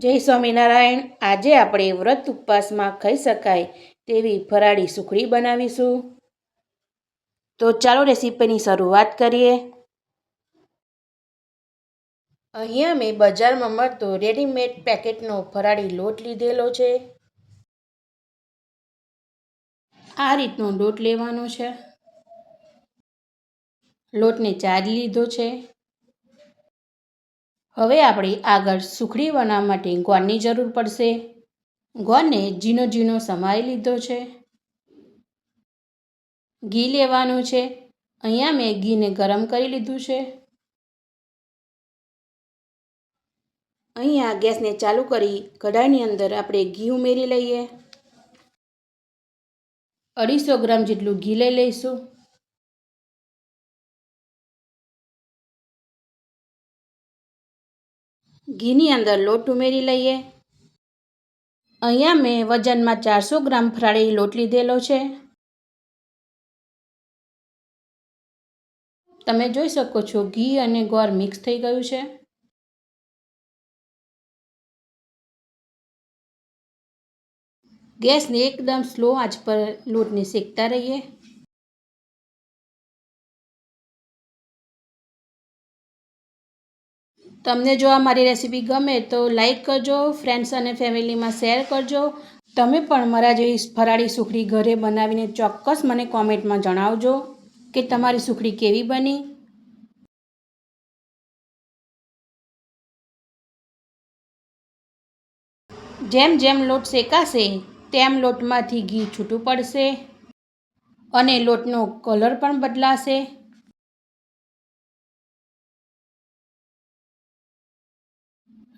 જય સ્વામિનારાયણ। આજે આપણે વ્રત ઉપવાસમાં ખાઈ શકાય તેવી ફરાળી સુખડી બનાવીશું। તો ચાલો રેસીપીની શરૂઆત કરીએ। અહીંયા મેં બજારમાં મળતો રેડીમેડ પેકેટનો ફરાળી લોટ લીધેલો છે। આ રીતનો લોટ લેવાનો છે। લોટને ચાળી લીધો છે। હવે આપણે આગળ સુખડી બનાવવા માટે ગોળની જરૂર પડશે। ગોળને ઝીણો ઝીણો સમારી લીધો છે। ઘી લેવાનું છે। અહીંયા મેં ઘીને ગરમ કરી લીધું છે। અહીંયા ગેસને ચાલુ કરી કઢાઈની અંદર આપણે ઘી ઉમેરી લઈએ। 250 ગ્રામ જેટલું ઘી લઈ લઈશું। ઘીની અંદર લોટ ઉમેરી લઈએ। અહીંયા મેં વજનમાં 400 ગ્રામ ફરાળી લોટ લીધેલો છે। તમે જોઈ શકો છો ઘી અને ગોળ મિક્સ થઈ ગયું છે। ગેસને એકદમ સ્લો આંચ પર લોટને શેકતા રહીએ। તમને જો આ મારી રેસીપી ગમે તો લાઈક કરજો, ફ્રેન્ડ્સ અને ફેમિલીમાં શેર કરજો। તમે પણ મારા જેવી ફરાળી સુખડી ઘરે બનાવીને ચોક્કસ મને કોમેન્ટમાં જણાવજો કે તમારી સુખડી કેવી બની। જેમ જેમ લોટ શેકાશે તેમ લોટમાંથી ઘી છૂટું પડશે અને લોટનો કલર પણ બદલાશે।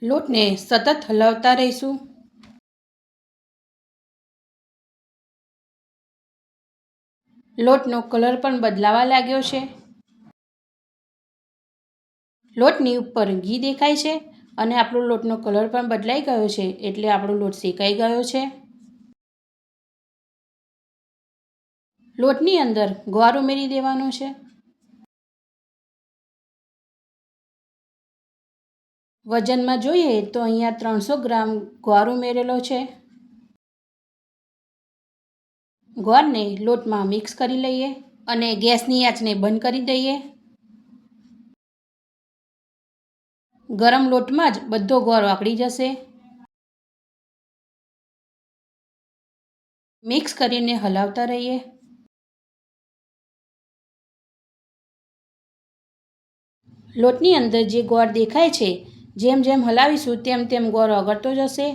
લોટને સતત હલાવતા રહીશું। લોટનો કલર પણ બદલાવા લાગ્યો છે। લોટની ઉપર ઘી દેખાય છે અને આપણો લોટનો કલર પણ બદલાઈ ગયો છે, એટલે આપણો લોટ શેકાઈ ગયો છે। લોટની અંદર ગોળ ઉમેરી દેવાનો છે। વજનમાં જોઈએ તો અહીંયા 300 ગ્રામ ગોળ ઉમેરેલો છે। ગોળને લોટમાં મિક્સ કરી લઈએ અને ગેસની આંચને બંધ કરી દઈએ। ગરમ લોટમાં જ બધો ગોળ ઓગળી જશે। મિક્સ કરીને હલાવતા રહીએ। લોટની અંદર જે ગોળ દેખાય છે, જેમ જેમ હલાવીશું તેમ તેમ ગોળ ઓગળતો જશે।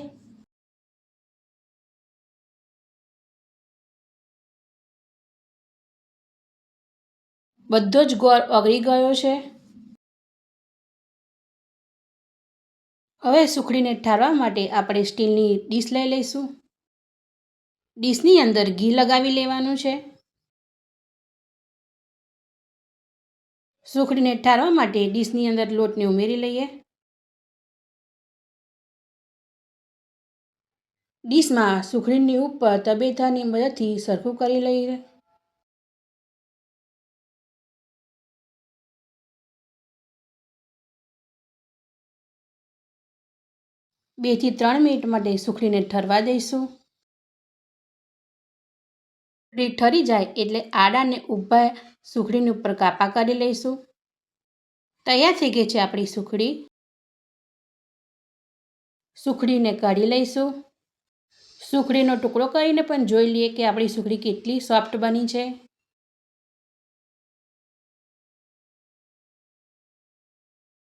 બધો જ ગોળ ઓગળી ગયો છે। હવે સુખડીને ઠારવા માટે આપણે સ્ટીલની ડીશ લઈ લઈશું। ડીશની અંદર ઘી લગાવી લેવાનું છે। સુખડીને ઠારવા માટે ડીશની અંદર લોટને ઉમેરી લઈએ। ડીશમાં સુખડીની ઉપર તબેથાની મદદથી સરખું કરી લઈએ। બે થી 3 મિનિટ માટે સુખડીને ઠરવા દઈશું। સુખડી ઠરી જાય એટલે આડા અને ઊભા સુખડીની ઉપર કાપા કરી લઈશું। તૈયાર થઈ ગઈ છે આપણી સુખડી। સુખડીને કાઢી લઈશું। સુખડીનો ટુકડો કરીને પણ જોઈ લઈએ કે આપણી સુખડી કેટલી સોફ્ટ બની છે।